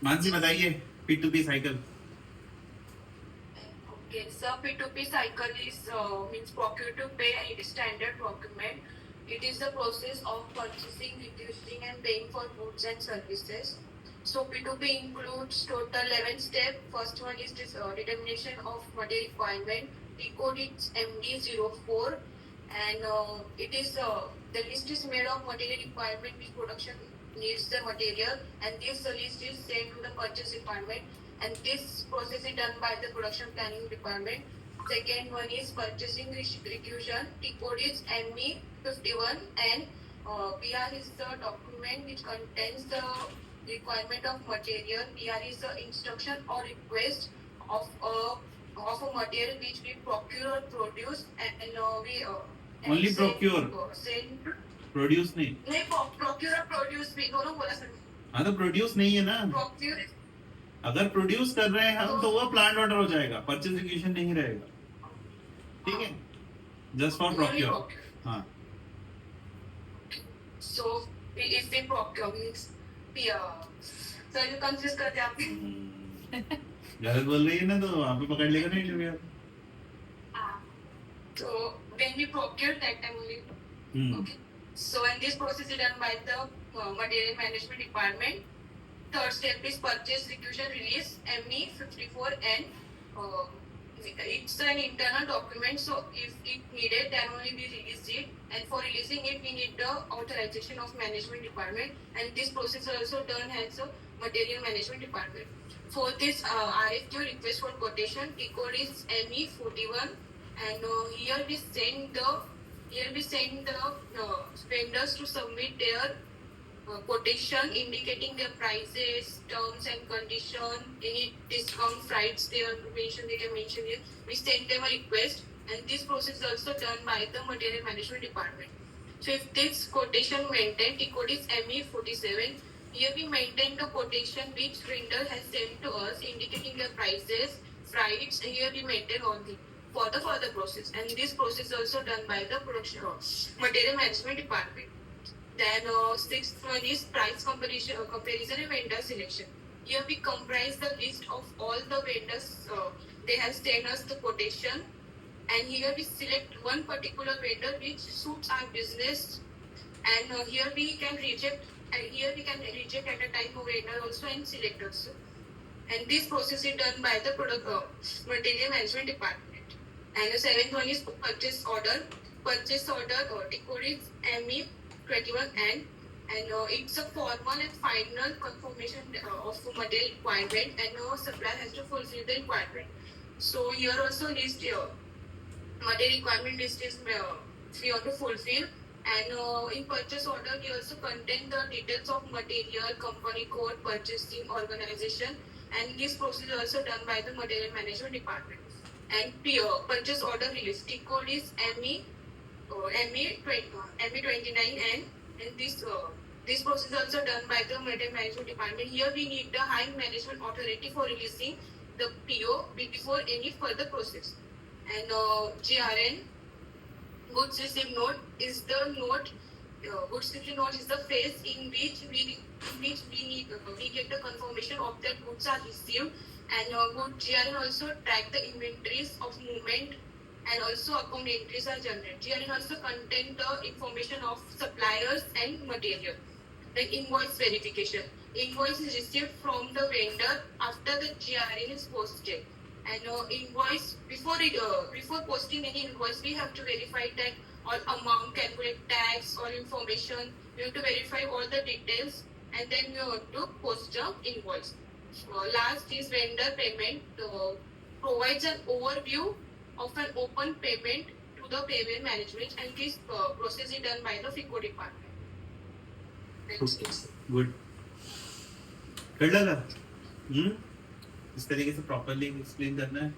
मानसी बताइए P2P cycle. Okay, so P2P cycle is means procure to pay and standard procurement. It is the process of purchasing, reducing, and paying for goods and services. So P2P includes total 11 steps. First one is this determination of material requirement. The code is MD04, and it is the list is made of material requirement which production needs the material, and this list is sent to the purchase department, and this process is done by the production planning department. Second one is purchasing requisition. The code is ME51, and PR is the document which contains the requirement of material. PR is the instruction or request of a material which we procure or produce, and we Only procure. send produce नहीं. नहीं procure और produce भी दोनों बोला sir. हाँ तो produce नहीं है ना. Procure अगर प्रोड्यूस कर रहे हैं हम तो वो प्लांट ऑर्डर हो जाएगा, परचेज रिक्वेशन नहीं रहेगा. ठीक है, जस्ट फॉर प्रोक्योर. हाँ. So if we procure means sir you confuse करते हैं आप. गलत बोल रही है ना तो वहाँ पे पकड़ लेगा नहीं लोग. So when we procure that time only. Okay. So and this process is done by the material management department. Third step is purchase requisition release ME54, and it's an internal document. So if it needed, then only we release it. And for releasing it, we need the authorization of management department. And this process is also done as a material management department. For this RFQ request for quotation, the code is ME41, and here we send the vendors to submit their quotation indicating their prices, terms and condition, any discount freights they can mention here. We send them a request, and this process is also done by the material management department. So if this quotation maintained, the code is ME47. Here we maintain the quotation which vendor has sent to us indicating the prices, freights, and here we maintain all the for the further process, and this process is also done by the production material management department. Then sixth one is price comparison and vendor selection. Here we comprise the list of all the vendors. They have sent us the quotation, and here we select one particular vendor which suits our business, and here we can reject. And here we can reject at a time of vendor also and select also. And this process is done by the material management department. And the seventh one is purchase order. Purchase order the code is ME21, and it's a formal and final confirmation of material requirement, and no supplier has to fulfill the requirement. So here also list material requirement list is we have to fulfill. And in purchase order, we also contain the details of material, company code, purchasing organization, and this process is also done by the material management department. And purchase order release, the code is ME29, and this process is also done by the material management department. Here we need the high management authority for releasing the PO before any further process. And GRN, goods received note, is the note. Goods received note is the phase in which we get the confirmation of that goods are received. And good GRN also track the inventories of movement, and also account entries are generated. GRN also contain the information of suppliers and material. Then invoice verification. Invoice is received from the vendor after the GRN is posted. And invoice before posting any invoice, we have to verify that all amount, calculate tax, all information. We have to verify all the details, and then we have to post the invoice. Last is vendor payment. Provides an overview of an open payment to the payment management, and this process is done by the FICO department. Good. कर डाला. इस तरीके से properly explain करना है.